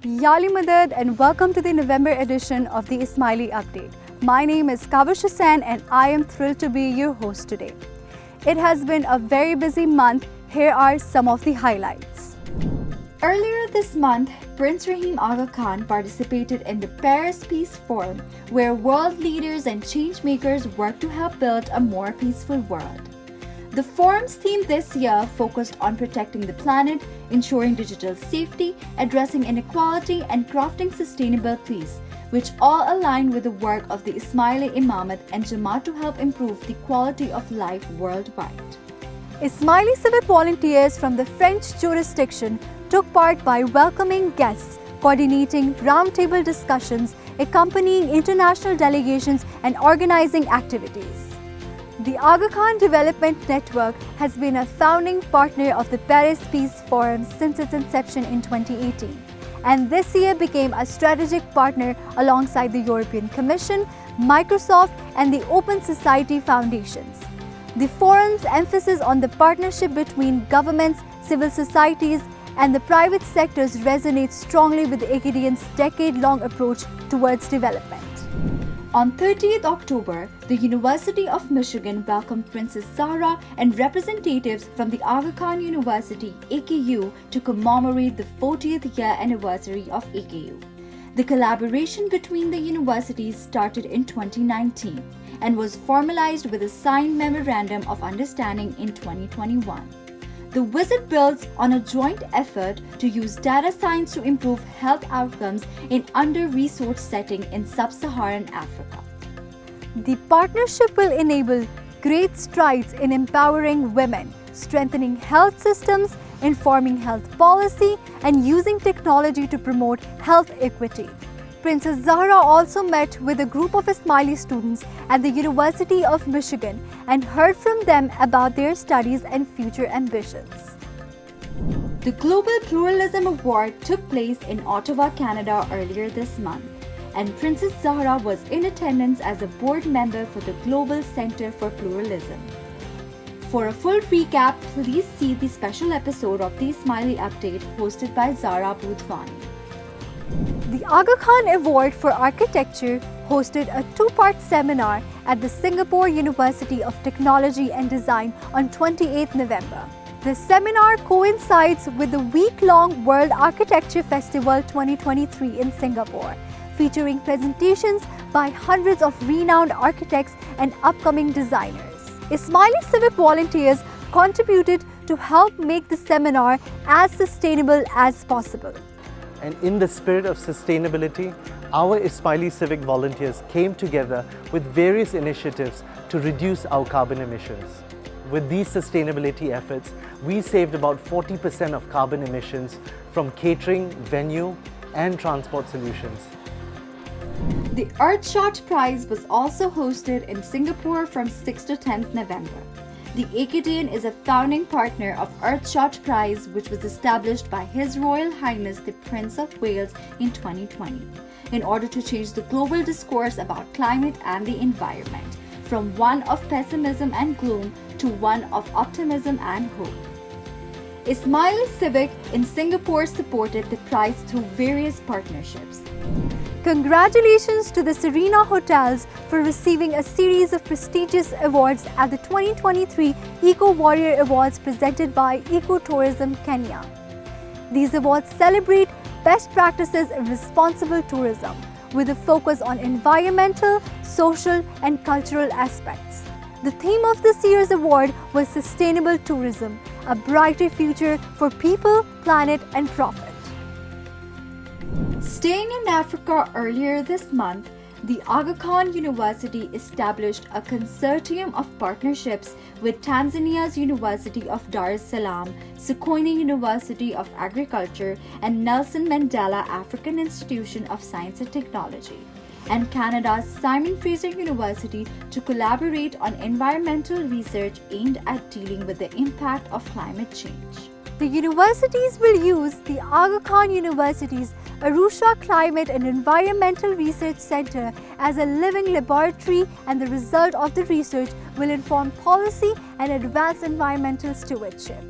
Yali Madad and welcome to the November edition of the Ismaili Update. My name is Kavish Hussain and I am thrilled to be your host today. It has been a very busy month. Here are some of the highlights. Earlier this month, Prince Rahim Aga Khan participated in the Paris Peace Forum, where world leaders and change-makers work to help build a more peaceful world. The forum's theme this year focused on protecting the planet, ensuring digital safety, addressing inequality, and crafting sustainable peace, which all align with the work of the Ismaili Imamate and Jamat to help improve the quality of life worldwide. Ismaili civic volunteers from the French jurisdiction took part by welcoming guests, coordinating roundtable discussions, accompanying international delegations, and organizing activities. The Aga Khan Development Network has been a founding partner of the Paris Peace Forum since its inception in 2018, and this year became a strategic partner alongside the European Commission, Microsoft, and the Open Society Foundations. The forum's emphasis on the partnership between governments, civil societies, and the private sectors resonates strongly with AKDN's decade-long approach towards development. On 30th October, the University of Michigan welcomed Princess Zahra and representatives from the Aga Khan University, AKU, to commemorate the 40th year anniversary of AKU. The collaboration between the universities started in 2019 and was formalized with a signed Memorandum of Understanding in 2021. The visit builds on a joint effort to use data science to improve health outcomes in under-resourced settings in sub-Saharan Africa. The partnership will enable great strides in empowering women, strengthening health systems, informing health policy, and using technology to promote health equity. Princess Zahra also met with a group of Ismaili students at the University of Michigan and heard from them about their studies and future ambitions. The Global Pluralism Award took place in Ottawa, Canada earlier this month, and Princess Zahra was in attendance as a board member for the Global Center for Pluralism. For a full recap, please see the special episode of the Ismaili Update hosted by Zara Budhwani. The Aga Khan Award for Architecture hosted a two-part seminar at the Singapore University of Technology and Design on 28 November. The seminar coincides with the week-long World Architecture Festival 2023 in Singapore, featuring presentations by hundreds of renowned architects and upcoming designers. Ismaili civic volunteers contributed to help make the seminar as sustainable as possible. And in the spirit of sustainability, our Ismaili civic volunteers came together with various initiatives to reduce our carbon emissions. With these sustainability efforts, we saved about 40% of carbon emissions from catering, venue, and transport solutions. The Earthshot Prize was also hosted in Singapore from 6th to 10th November. The AKDN is a founding partner of Earthshot Prize, which was established by His Royal Highness the Prince of Wales in 2020, in order to change the global discourse about climate and the environment, from one of pessimism and gloom to one of optimism and hope. Ismaili Civic in Singapore supported the prize through various partnerships. Congratulations to the Serena Hotels for receiving a series of prestigious awards at the 2023 Eco Warrior Awards presented by Ecotourism Kenya. These awards celebrate best practices in responsible tourism with a focus on environmental, social, and cultural aspects. The theme of this year's award was Sustainable Tourism, a brighter future for people, planet, and profit. Staying in Africa earlier this month, the Aga Khan University established a consortium of partnerships with Tanzania's University of Dar es Salaam, Sokoine University of Agriculture, and Nelson Mandela African Institution of Science and Technology, and Canada's Simon Fraser University to collaborate on environmental research aimed at dealing with the impact of climate change. The universities will use the Aga Khan University's Arusha Climate and Environmental Research Center as a living laboratory, and the result of the research will inform policy and advance environmental stewardship.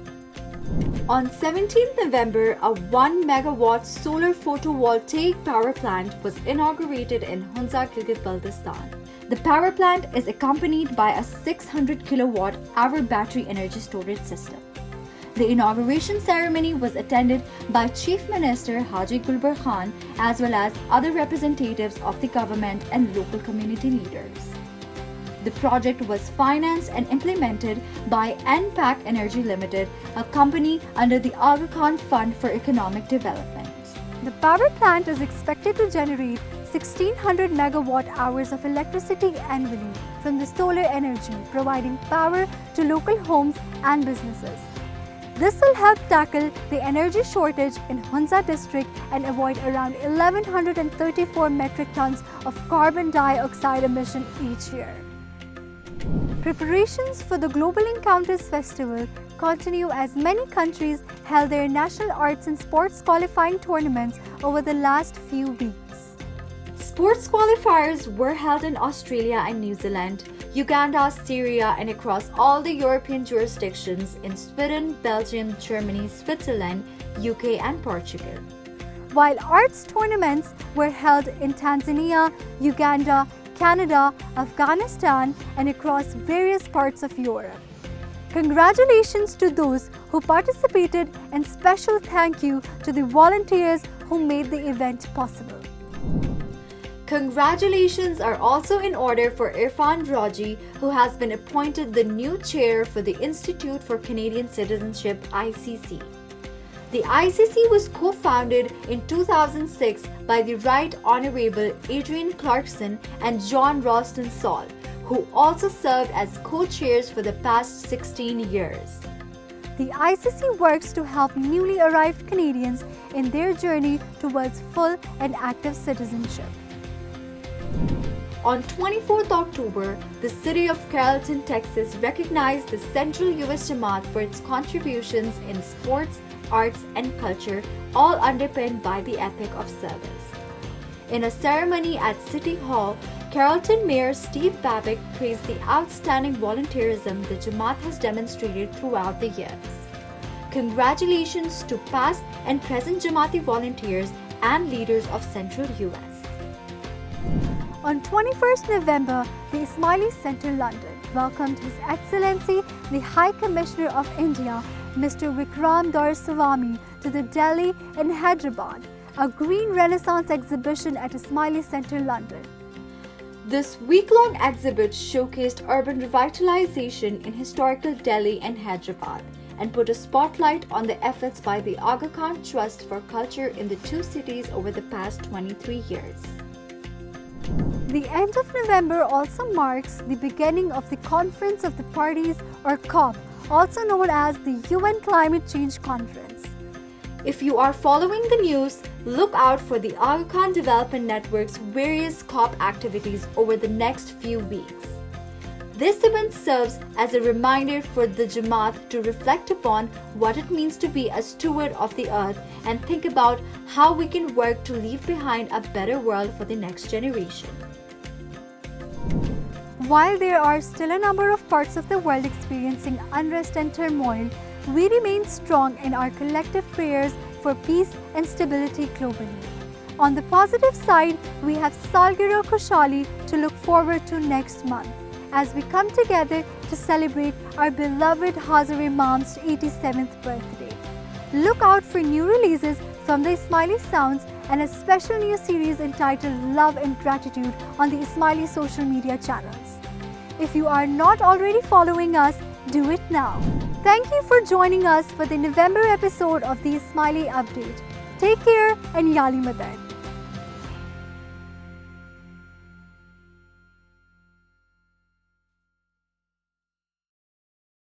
On 17th November, a 1 megawatt solar photovoltaic power plant was inaugurated in Hunza, Gilgit-Baltistan. The power plant is accompanied by a 600 kilowatt hour battery energy storage system. The inauguration ceremony was attended by Chief Minister Haji Gulbar Khan as well as other representatives of the government and local community leaders. The project was financed and implemented by NPAC Energy Limited, a company under the Aga Khan Fund for Economic Development. The power plant is expected to generate 1600 megawatt hours of electricity annually from the solar energy, providing power to local homes and businesses. This will help tackle the energy shortage in Hunza district and avoid around 1134 metric tons of carbon dioxide emission each year. Preparations for the Global Encounters Festival continue as many countries held their national arts and sports qualifying tournaments over the last few weeks. Sports qualifiers were held in Australia and New Zealand, Uganda, Syria, and across all the European jurisdictions in Sweden, Belgium, Germany, Switzerland, UK, and Portugal. While arts tournaments were held in Tanzania, Uganda, Canada, Afghanistan, and across various parts of Europe. Congratulations to those who participated and special thank you to the volunteers who made the event possible. Congratulations are also in order for Irfan Raji, who has been appointed the new chair for the Institute for Canadian Citizenship (ICC). The ICC was co-founded in 2006 by the Right Honourable Adrian Clarkson and John Ralston Saul, who also served as co-chairs for the past 16 years. The ICC works to help newly arrived Canadians in their journey towards full and active citizenship. On 24th October, the city of Carrollton, Texas recognized the Central U.S. Jamat for its contributions in sports, arts, and culture, all underpinned by the ethic of service. In a ceremony at City Hall, Carrollton Mayor Steve Babick praised the outstanding volunteerism the Jamat has demonstrated throughout the years. Congratulations to past and present Jamati volunteers and leaders of Central U.S. On 21st November, the Ismaili Centre London welcomed His Excellency the High Commissioner of India, Mr. Vikram Doraiswamy, to the Delhi and Hyderabad, a Green Renaissance exhibition at Ismaili Centre London. This week-long exhibit showcased urban revitalization in historical Delhi and Hyderabad and put a spotlight on the efforts by the Aga Khan Trust for Culture in the two cities over the past 23 years. The end of November also marks the beginning of the Conference of the Parties, or COP, also known as the UN Climate Change Conference. If you are following the news, look out for the Aga Khan Development Network's various COP activities over the next few weeks. This event serves as a reminder for the Jamaat to reflect upon what it means to be a steward of the earth and think about how we can work to leave behind a better world for the next generation. While there are still a number of parts of the world experiencing unrest and turmoil, we remain strong in our collective prayers for peace and stability globally. On the positive side, we have Salgiro Kushali to look forward to next month as we come together to celebrate our beloved Hazare Imam's 87th birthday. Look out for new releases from the Ismaili Sounds and a special new series entitled Love and Gratitude on the Ismaili social media channels. If you are not already following us, do it now. Thank you for joining us for the November episode of the Ismaili Update. Take care and Yali Madad.